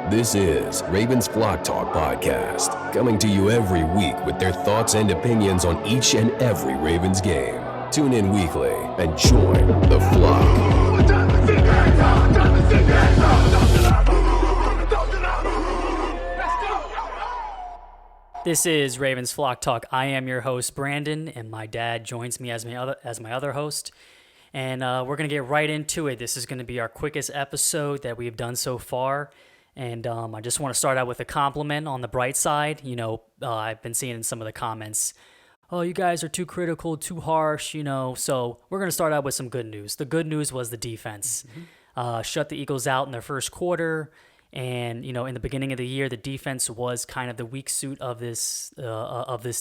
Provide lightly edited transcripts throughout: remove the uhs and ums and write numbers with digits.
This is Ravens Flock Talk Podcast, coming to you every week with their thoughts and opinions on each and every Ravens game. Tune in weekly and join the flock. This is Ravens Flock Talk. I am your host, Brandon, and my dad joins me as my other host. And we're going to get right into it. This is going to be our quickest episode that we've done so far. And I just want to start out with a compliment on the bright side. I've been seeing in some of the comments, oh, you guys are too critical, too harsh, So we're going to start out with some good news. The good news was the defense. Shut the Eagles out in their first quarter. And, in the beginning of the year, the defense was kind of the weak suit of this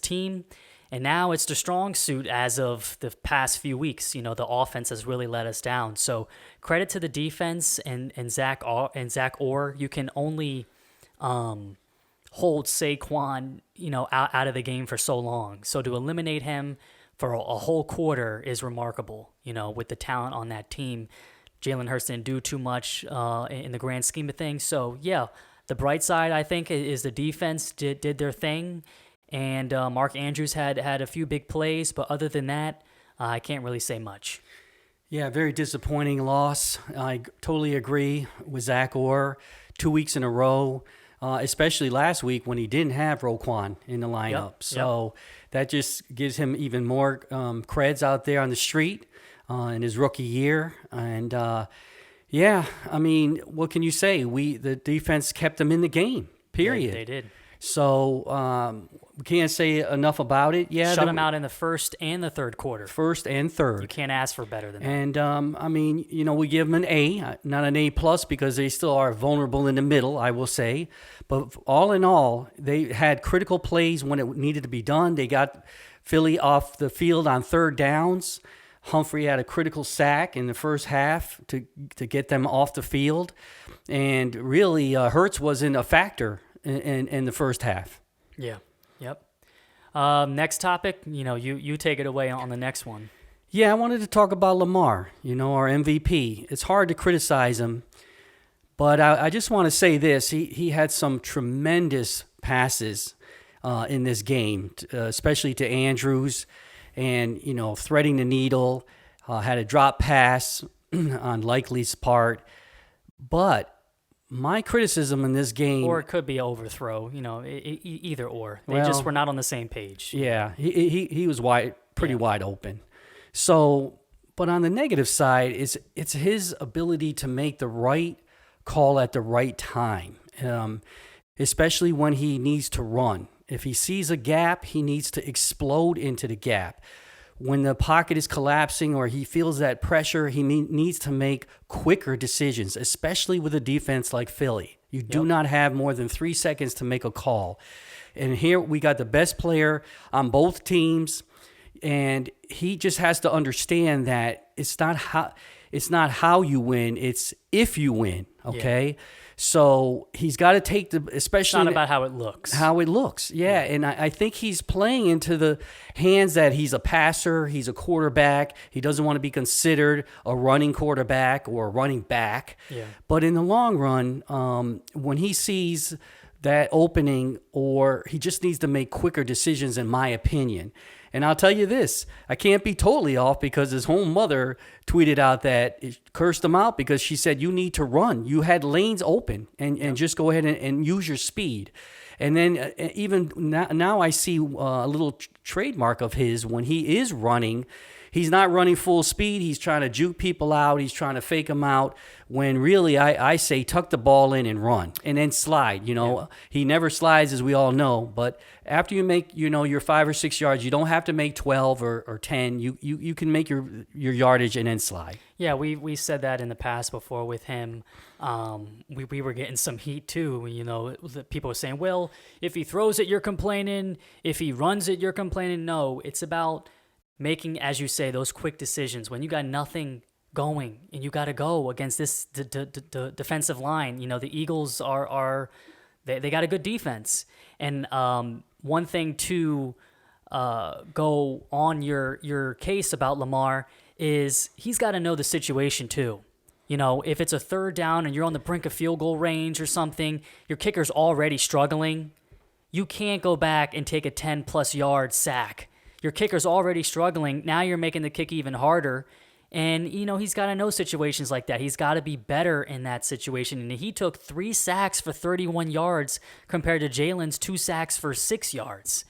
team. And now it's the strong suit as of the past few weeks. The offense has really let us down. So credit to the defense and Zach Orr. You can only hold Saquon, out of the game for so long. So to eliminate him for a whole quarter is remarkable, with the talent on that team. Jalen Hurts didn't do too much in the grand scheme of things. So, yeah, the bright side, I think, is the defense did their thing. And Mark Andrews had a few big plays. But other than that, I can't really say much. Yeah, very disappointing loss. I totally agree with Zach Orr. 2 weeks in a row, especially last week when he didn't have Roquan in the lineup. So that just gives him even more creds out there on the street. In his rookie year. And, what can you say? The defense kept them in the game, period. Yeah, they did. So we can't say enough about it. Yeah, Shut them out in the first and the third quarter. First and third. You can't ask for better than that. And, we give them an A, not an A+, because they still are vulnerable in the middle, I will say. But all in all, they had critical plays when it needed to be done. They got Philly off the field on third downs. Humphrey had a critical sack in the first half to get them off the field. And really, Hurts wasn't a factor in the first half. Yeah, yep. Next topic, you take it away on the next one. Yeah, I wanted to talk about Lamar, our MVP. It's hard to criticize him, but I just want to say this. He had some tremendous passes in this game, especially to Andrews. And, threading the needle, had a drop pass on Likely's part. But my criticism in this game... Or it could be overthrow, either or. They just were not on the same page. Yeah, he was pretty wide open. So, but on the negative side, it's his ability to make the right call at the right time, especially when he needs to run. If he sees a gap, he needs to explode into the gap. When the pocket is collapsing or he feels that pressure, he needs to make quicker decisions, especially with a defense like Philly. You do not have more than 3 seconds to make a call. And here we got the best player on both teams, and he just has to understand that it's not how you win, it's if you win, okay? Yeah. So he's got to take especially... It's not about how it looks. How it looks, yeah. And I think he's playing into the hands that he's a passer, he's a quarterback. He doesn't want to be considered a running quarterback or a running back. Yeah. But in the long run, when he sees that opening, or he just needs to make quicker decisions, in my opinion. And I'll tell you this, I can't be totally off because his home mother tweeted out that it cursed him out because she said, you need to run. You had lanes open and just go ahead and use your speed. And then even now I see a little trademark of his when he is running. He's not running full speed. He's trying to juke people out. He's trying to fake them out when really I say tuck the ball in and run and then slide. He never slides, as we all know. But after you make, your 5 or 6 yards, you don't have to make 12 or 10. You can make your yardage and then slide. Yeah, we said that in the past before with him. We were getting some heat too. People were saying, well, if he throws it, you're complaining. If he runs it, you're complaining. No, it's about making, as you say, those quick decisions when you got nothing going and you got to go against this the defensive line. The Eagles are they got a good defense. And one thing to go on your case about Lamar is he's got to know the situation too. If it's a third down and you're on the brink of field goal range or something, your kicker's already struggling. You can't go back and take a 10-plus yard sack. Your kicker's already struggling. Now you're making the kick even harder. And, he's got to know situations like that. He's got to be better in that situation. And he took 3 sacks for 31 yards compared to Jalen's 2 sacks for 6 yards.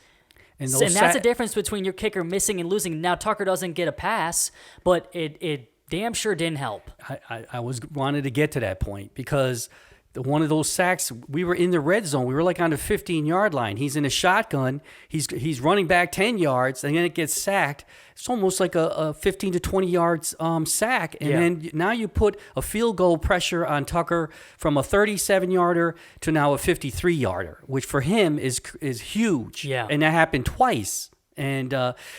And that's the difference between your kicker missing and losing. Now, Tucker doesn't get a pass, but it damn sure didn't help. I wanted to get to that point because one of those sacks, we were in the red zone. We were like on the 15-yard line. He's in a shotgun. He's running back 10 yards, and then it gets sacked. It's almost like a 15 to 20 yards sack. And then now you put a field goal pressure on Tucker from a 37-yarder to now a 53-yarder, which for him is huge. Yeah. And that happened twice. And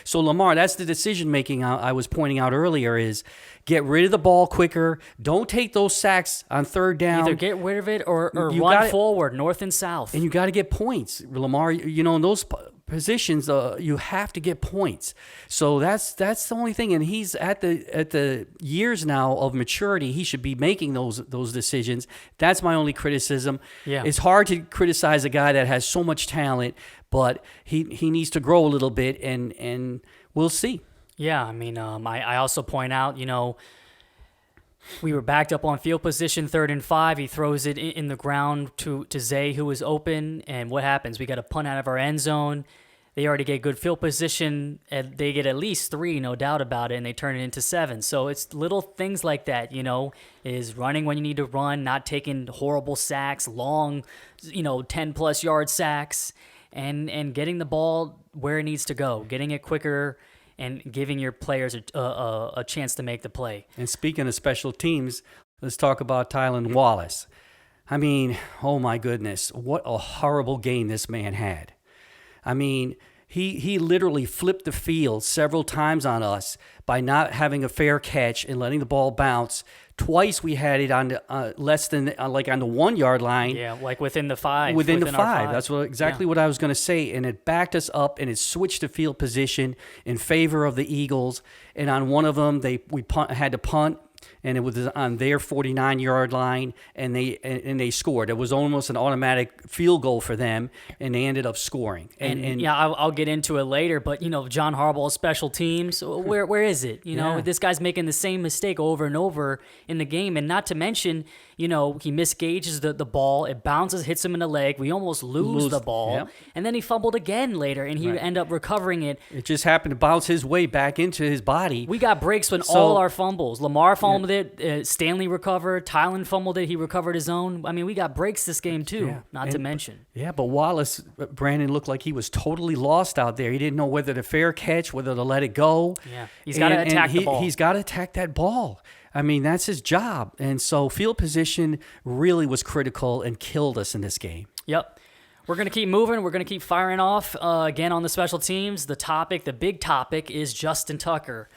so, Lamar, that's the decision-making I was pointing out earlier is get rid of the ball quicker. Don't take those sacks on third down. Either get rid of it or run forward, north and south. And you got to get points, Lamar. In those positions, you have to get points. So that's the only thing. And he's at the years now of maturity. He should be making those decisions. That's my only criticism. Yeah. It's hard to criticize a guy that has so much talent, but he needs to grow a little bit, and we'll see. Yeah, I also point out, we were backed up on field position, 3rd and 5. He throws it in the ground to Zay, who was open, and what happens? We got a punt out of our end zone. They already get good field position, and they get at least 3, no doubt about it, and they turn it into 7. So it's little things like that, is running when you need to run, not taking horrible sacks, long, 10-plus yard sacks, and getting the ball where it needs to go, getting it quicker, and giving your players a chance to make the play. And speaking of special teams, let's talk about Tylan Wallace. Oh my goodness, what a horrible game this man had. He literally flipped the field several times on us by not having a fair catch and letting the ball bounce. Twice we had it on the less than like on the 1 yard line. Yeah, like within the 5. Within the 5. That's exactly what I was going to say. And it backed us up and it switched the field position in favor of the Eagles. And on one of them, we had to punt. And it was on their 49-yard line, and they scored. It was almost an automatic field goal for them, and they ended up scoring. And I'll get into it later, but, John Harbaugh's special teams, where is it? This guy's making the same mistake over and over in the game, and not to mention, he misgauges the ball. It bounces, hits him in the leg. We almost lose the ball, and then he fumbled again later, and he end up recovering it. It just happened to bounce his way back into his body. We got breaks when all our fumbles. Lamar fumbled it. Stanley recovered. Tylan fumbled it. He recovered his own. We got breaks this game too, not to mention. Yeah, but Wallace, Brandon, looked like he was totally lost out there. He didn't know whether to fair catch, whether to let it go. Yeah, he's got to attack the ball. He's got to attack that ball. That's his job. And so field position really was critical and killed us in this game. Yep. We're going to keep moving. We're going to keep firing off. Again, on the special teams, the big topic is Justin Tucker.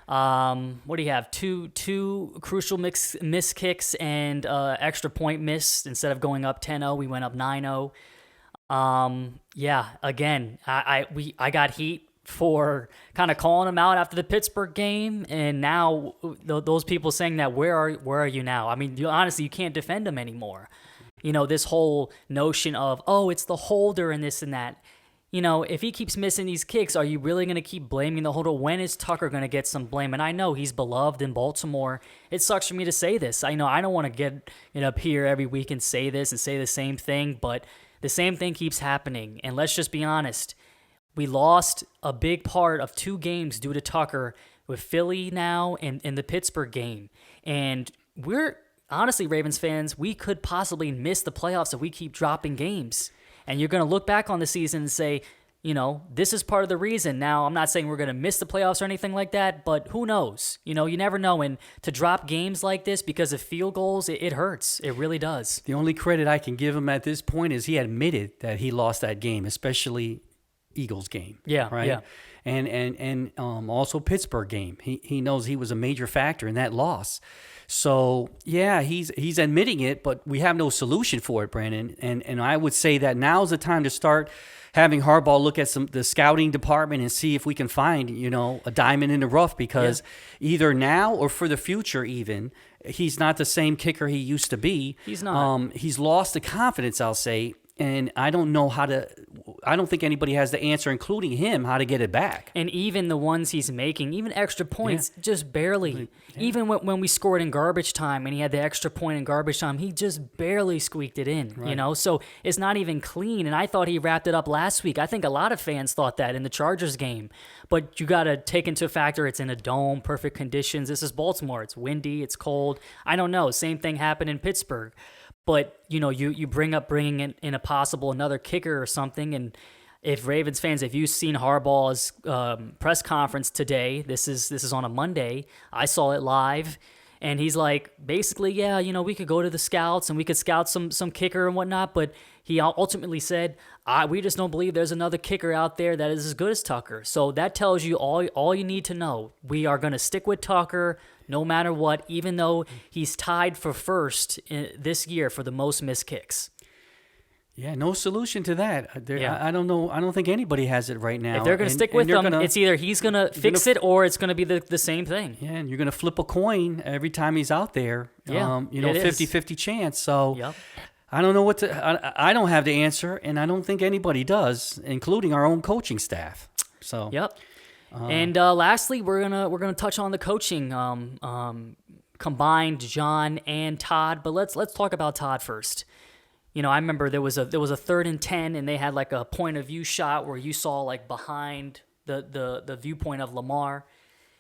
What do you have? Two crucial miss kicks and extra point missed. Instead of going up 10-0, we went up 9-0. Again, I got heat for kind of calling him out after the Pittsburgh game, and now those people saying that where are you now? Honestly, you can't defend him anymore. This whole notion of, it's the holder and this and that. If he keeps missing these kicks, are you really going to keep blaming the holder? When is Tucker going to get some blame? And I know he's beloved in Baltimore. It sucks for me to say this. I know I don't want to get up here every week and say this and say the same thing, but the same thing keeps happening. And let's just be honest. We lost a big part of 2 games due to Tucker with Philly now and the Pittsburgh game. And we're, honestly, Ravens fans, we could possibly miss the playoffs if we keep dropping games. And you're going to look back on the season and say, this is part of the reason. Now, I'm not saying we're going to miss the playoffs or anything like that, but who knows? You never know. And to drop games like this because of field goals, it hurts. It really does. The only credit I can give him at this point is he admitted that he lost that game, especially Eagles game. Yeah, right. Yeah. And also Pittsburgh game. He knows he was a major factor in that loss. So yeah, he's admitting it, but we have no solution for it, Brandon. And I would say that now's the time to start having Harbaugh look at the scouting department and see if we can find a diamond in the rough, because either now or for the future even, he's not the same kicker he used to be. He's not. He's lost the confidence, I'll say. And I don't know I don't think anybody has the answer, including him, how to get it back. And even the ones he's making, even extra points, just barely. Yeah. Even when we scored in garbage time and he had the extra point in garbage time, he just barely squeaked it in, So it's not even clean. And I thought he wrapped it up last week. I think a lot of fans thought that in the Chargers game. But you got to take into factor it's in a dome, perfect conditions. This is Baltimore. It's windy, it's cold. I don't know. Same thing happened in Pittsburgh. But, you bring up bringing in a possible another kicker or something. And if Ravens fans, if you've seen Harbaugh's press conference today, this is on a Monday. I saw it live. And he's like, basically, we could go to the scouts and we could scout some kicker and whatnot. But he ultimately said, we just don't believe there's another kicker out there that is as good as Tucker. So that tells you all you need to know. We are going to stick with Tucker no matter what, even though he's tied for first this year for the most missed kicks. Yeah, no solution to that. I don't know. I don't think anybody has it right now. If they're going to stick with him, it's either he's going to fix it or it's going to be the same thing. Yeah, and you're going to flip a coin every time he's out there. Yeah, 50-50 chance. So I don't know what to. I don't have the answer, and I don't think anybody does, including our own coaching staff. So and lastly, we're gonna touch on the coaching, combined John and Todd. But let's talk about Todd first. I remember there was a 3rd and 10, and they had like a point of view shot where you saw like behind the viewpoint of Lamar,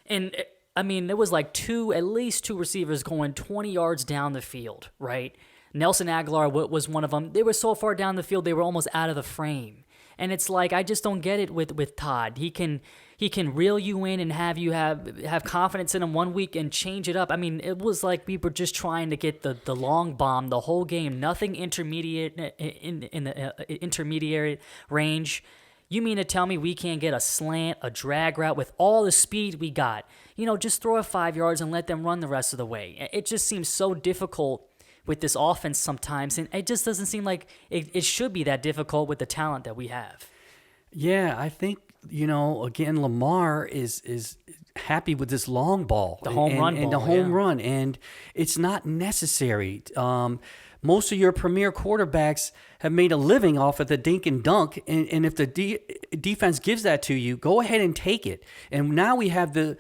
and I mean there was like at least two receivers going 20 yards down the field, right? Nelson Aguilar was one of them. They were so far down the field they were almost out of the frame, and it's like I just don't get it with Todd. He can reel you in and have you have confidence in him one week and change it up. I mean, it was like we were just trying to get the long bomb the whole game. Nothing intermediate in the intermediate range. You mean to tell me we can't get a slant, a drag route with all the speed we got? Just throw it 5 yards and let them run the rest of the way. It just seems so difficult with this offense sometimes, and it just doesn't seem like it should be that difficult with the talent that we have. Yeah, I think, again, Lamar is happy with this long ball. The home run ball. And the home run, and it's not necessary. Most of your premier quarterbacks have made a living off of the dink and dunk, and if the defense gives that to you, go ahead and take it. And now we have the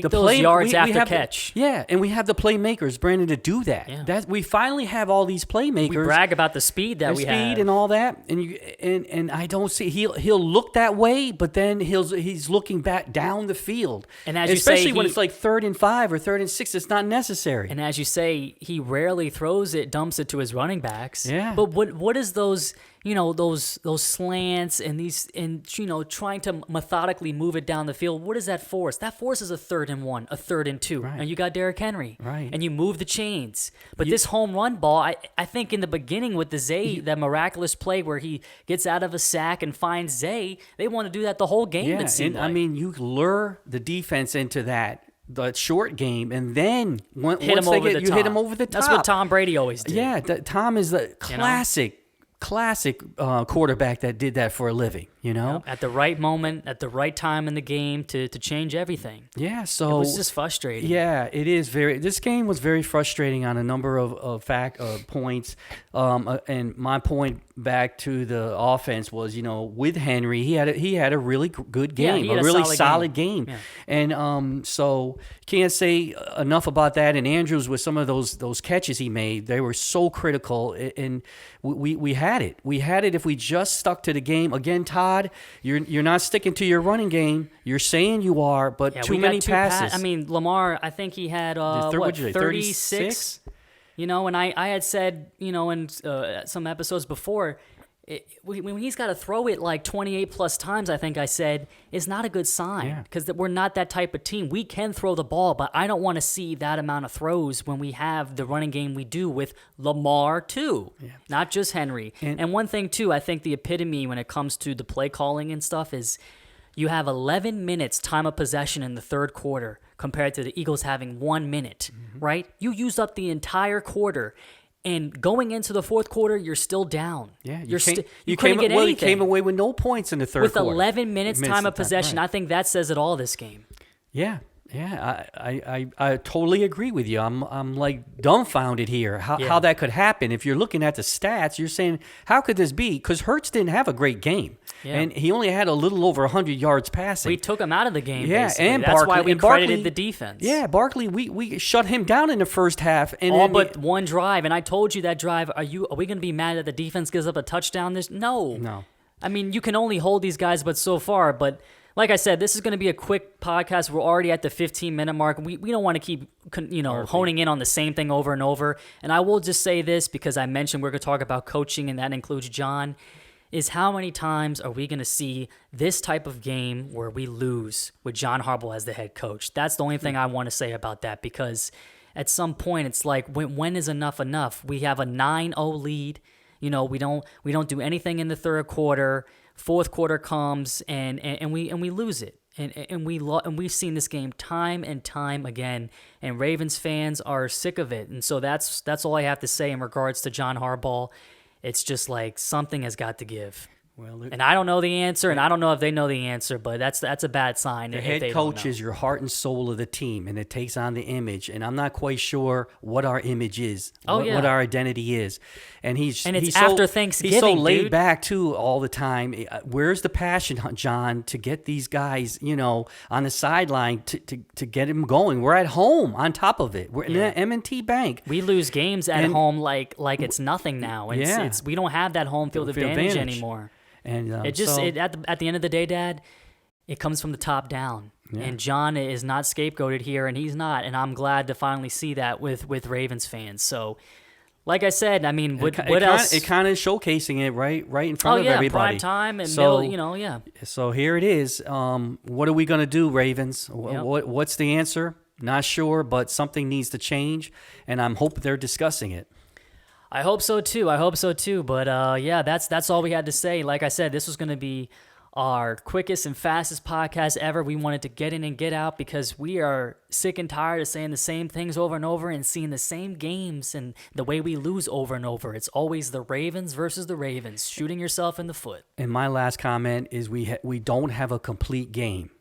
those yards after catch. And we have the playmakers, Brandon, to do that. Yeah. We finally have all these playmakers. We brag about the speed that we have, and all that, and I don't see he'll look that way, but then he's looking back down the field, and as especially you say, when it's like 3rd and 5 or 3rd and 6, it's not necessary. And as you say, he rarely throws it, dumps it to his running backs. Yeah. But what is those slants and these trying to methodically move it down the field? What is that force? That force is a 3rd and 1, a 3rd and 2, right. And you got Derrick Henry, right? And you move the chains. But this home run ball, I think in the beginning with the Zay, that miraculous play where he gets out of a sack and finds Zay, they want to do that the whole game. Yeah, and like. I mean, you lure the defense into the short game, and then once they hit him over the top. That's what Tom Brady always did. Yeah, Tom is the classic quarterback that did that for a living, At the right moment, at the right time in the game to change everything. Yeah, so it was just frustrating. Yeah, it is this game was very frustrating on a number of points. And my point back to the offense was, with Henry, he had a really good game, a really solid game. Yeah. And so can't say enough about that. And Andrews, with some of those catches he made, they were so critical, and we had it. We had it if we just stuck to the game. Again, Todd, you're not sticking to your running game. You're saying you are, but too many passes. I mean, Lamar, I think he had 36? And I had said, in some episodes before, when he's got to throw it like 28 plus times, I think I said, is not a good sign, because we're not that type of team. We can throw the ball, but I don't want to see that amount of throws when we have the running game we do with Lamar too, not just Henry. And one thing too, I think the epitome when it comes to the play calling and stuff is you have 11 minutes time of possession in the 3rd quarter compared to the Eagles having 1 minute, right? You used up the entire quarter. And going into the 4th quarter, you're still down. Yeah, you couldn't get anything. You came away with no points in the 3rd quarter. With 11 minutes time of possession, right. I think that says it all this game. Yeah, Yeah, I totally agree with you. I'm like dumbfounded here how that could happen. If you're looking at the stats, you're saying, how could this be? Because Hurts didn't have a great game, and he only had a little over 100 yards passing. We took him out of the game. Yeah, basically. and that's Barkley, why we credited the defense. Yeah, Barkley, we shut him down in the first half, and all but one drive. And I told you that drive. Are we going to be mad that the defense gives up a touchdown? No. I mean, you can only hold these guys but so far, but. Like I said, this is going to be a quick podcast. We're already at the 15-minute mark. We don't want to keep honing in on the same thing over and over. And I will just say this because I mentioned we're going to talk about coaching, and that includes John, is how many times are we going to see this type of game where we lose with John Harbaugh as the head coach? That's the only thing I want to say about that, because at some point it's like, when is enough enough? We have a 9-0 lead. We don't do anything in the third quarter. Fourth quarter comes and we lose it, and we've seen this game time and time again, and Ravens fans are sick of it, and so that's all I have to say in regards to John Harbaugh. It's just like something has got to give. Well, and I don't know the answer, and I don't know if they know the answer, but that's a bad sign. The head coach is your heart and soul of the team, and it takes on the image. And I'm not quite sure what our image is, what our identity is. And it's after Thanksgiving. He's so laid back too all the time. Where's the passion, John, to get these guys, on the sideline to get them going? We're at home on top of it. We're in the M&T Bank. We lose games at home like it's nothing now. We don't have that home field advantage anymore. And at the end of the day, Dad, it comes from the top down. Yeah. And John is not scapegoated here, and he's not. And I'm glad to finally see that with Ravens fans. So, like I said, I mean, what else? It kind of showcasing it right in front of everybody. Prime time and So here it is. What are we going to do, Ravens? What's the answer? Not sure, but something needs to change, and I'm hoping they're discussing it. I hope so too. But that's all we had to say. Like I said, this was going to be our quickest and fastest podcast ever. We wanted to get in and get out because we are sick and tired of saying the same things over and over and seeing the same games and the way we lose over and over. It's always the Ravens versus the Ravens, shooting yourself in the foot. And my last comment is we don't have a complete game.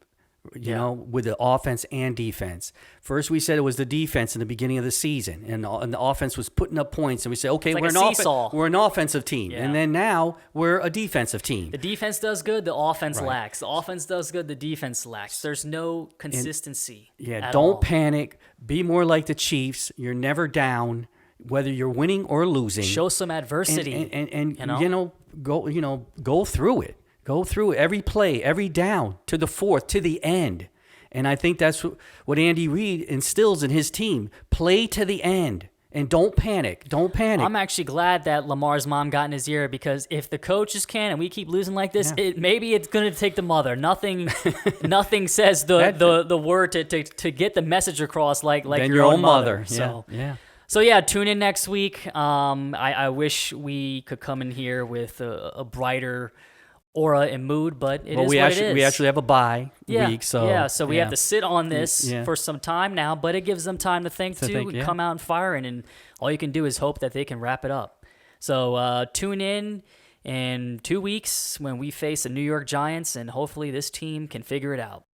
With the offense and defense. First, we said it was the defense in the beginning of the season, and the offense was putting up points, and we said, okay, we're an offensive team. Yeah. And then now we're a defensive team. The defense does good, the offense lacks. The offense does good, the defense lacks. There's no consistency. Don't panic. Be more like the Chiefs. You're never down, whether you're winning or losing. Show some adversity. And go through it. Go through every play, every down, to the fourth, to the end. And I think that's what Andy Reid instills in his team. Play to the end. And don't panic. I'm actually glad that Lamar's mom got in his ear, because if the coaches can and we keep losing like this, maybe it's going to take the mother. Nothing says the word to get the message across like your own mother. So tune in next week. I wish we could come in here with a brighter aura and mood, but it is what it is. We actually have a bye week, so we have to sit on this for some time now, but it gives them time to think too, come out and firing, and all you can do is hope that they can wrap it up. So tune in 2 weeks when we face the New York Giants, and hopefully this team can figure it out.